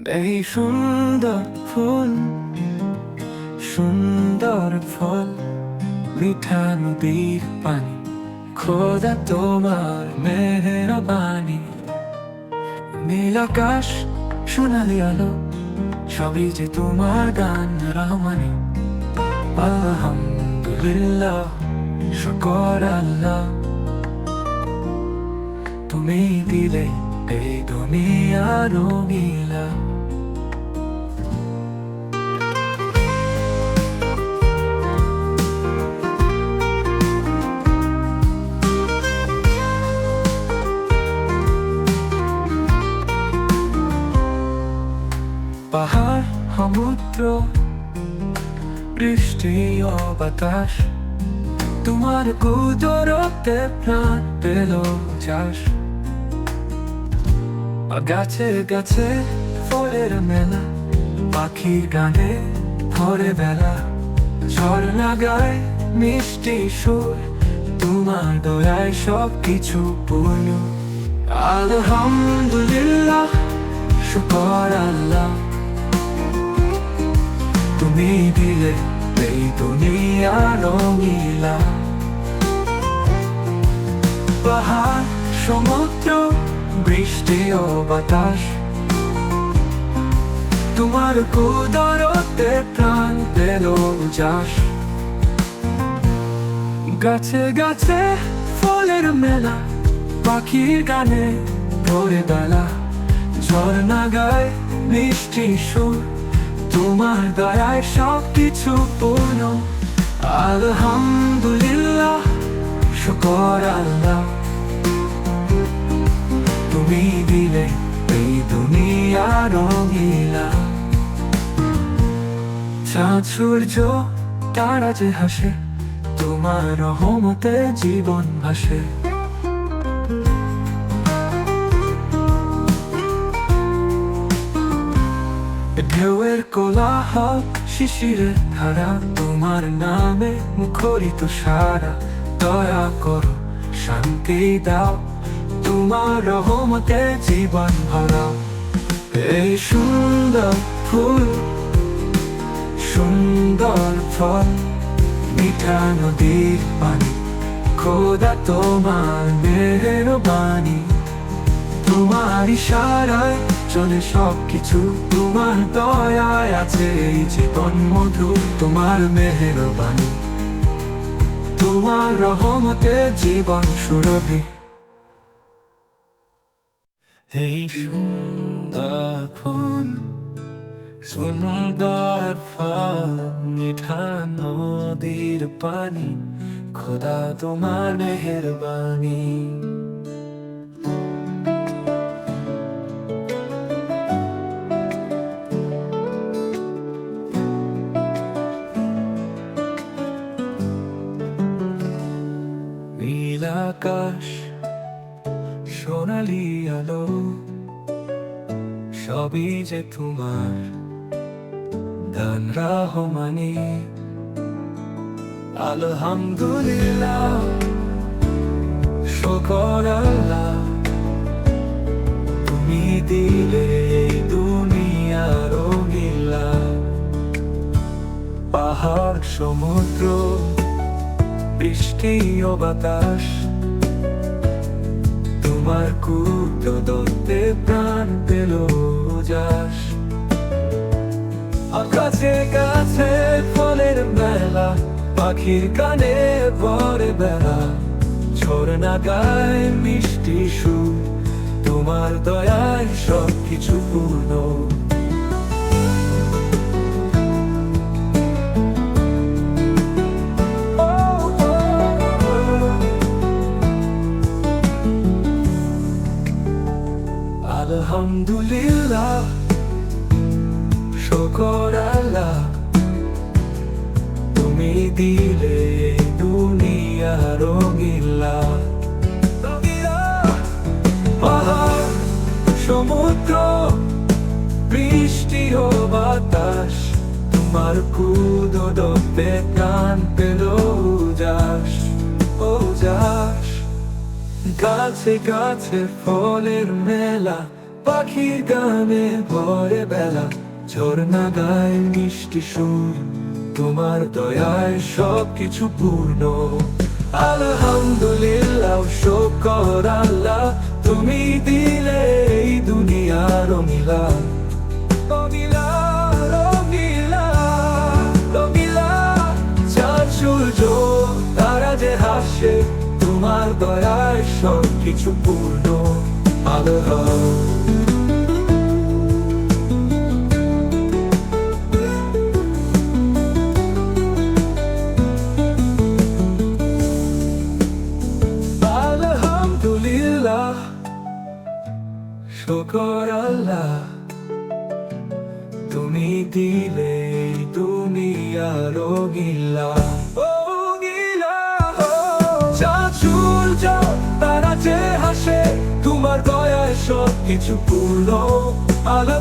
এই সুন্দর ফুল, সুন্দর ফল, মিঠা নদীর পানি, খোদা তোমার মেহেরবানি। নীল আকাশ, সোনালি আলো, সবই যে তোমার গান রহমানি। আলহামদুলিল্লাহ, শুকর আল্লাহ, তুমি দিলে এই দুনিয়া রঙিলা। পাহাড়, সমুদ্র, বৃষ্টি ও বাতাস, তোমার কুদরতে প্রাণ পেল চাষ। গাছে গাছে ফলের মেলা, পাখির গানে ভরে বেলা, ঝর্ণা গায় মিষ্টি সুর, তোমার দয়ায় সব কিছু পূর্ণ। আলহামদুলিল্লাহ, শুকর আল্লাহ, তুমি দিলে এই দুনিয়া রঙিলা। পাহাড়, সমুদ্র, বৃষ্টি ও বাতাস, তোমার কুদরতে প্রাণ পেল চাষ। গাছে গাছে ফলের মেলা, পাখির গানে ভরে বেলা, ঝর্ণা গায় মিষ্টি সুর, তোমার দয়ায় সব কিছু পূর্ণ। আলহামদুলিল্লাহ, শুকর আল্লাহ, তুমি দিলে এই দুনিয়া রঙিলা। চাঁদ সূর্য তারা যে হাসে, তোমার রহমতে জীবন ভাসে। ঢেউয়ের কোলাহল, শিশিরের ধারা, তোমার নামে মুখরিত সারা। দয়া করো, শান্তি দাও, তোমার রহমতে জীবন ভরাও। এই সুন্দর ফুল, সুন্দর ফল, মিঠা নদীর পানি, খোদা তোমার মেহেরবানি। তোমার ইশারায় চলে সব কিছু, তোমার দয়ায় আছে এই জীবন মধু। তোমার মেহেরবানি, তোমার রহমতে জীবন সুরভি। এই সুন্দর ফুল, সুন্দর ফল, মিঠা নদীর পানি, খোদা তোমার মেহেরবানি। নীল আকাশ, সোনালি আলো, সবই যে তোমার দান রহমানি। আলহামদুলিল্লাহ, শুকর আল্লাহ, তুমি দিলে এই দুনিয়া রঙিলা। পাহাড়, সমুদ্র, বৃষ্টি ও বাতাস, তোমার কুদরতে প্রাণ পেল যাস। গাছে গাছে ফলের মেলা, পাখির গানে ভরে বেলা, ঝর্ণা গায় মিষ্টি সুর, তোমার দয়ায় সব কিছু পূর্ণ। আলহামদুলিল্লাহ, শুকর আল্লাহ, তুমি দিলে দুনিয়া রঙিলা। পাহাড়, সমুদ্র, বৃষ্টি ও বাতাস, তোমার কুদরতে প্রাণ পেল যাস ও যাস। গাছে গাছে ফলের মেলা, পাখির গানে ভরে বেলা, ঝর্ণা গায় মিষ্টি সুর, তোমার দয়ায় সব কিছু পূর্ণ। আলহামদুলিল্লাহ, শুকর আল্লাহ, তুমি দিলে এই দুনিয়া রঙিলা, রঙিলা, রঙিলা, রঙিলা। চাঁদ সূর্য তারা যে হাসে, তোমার দয়ায় সব কিছু পূর্ণ। আল্লাহ আলহামদুলিল্লাহ, শুকর আল্লাহ, তুমি দিলে এই দুনিয়া রঙিলা, রঙিলা। চাঁদ সূর্য তারা যে হাসে, তোমার দয়ায় সব কিছু পূর্ণ। আল্লাহ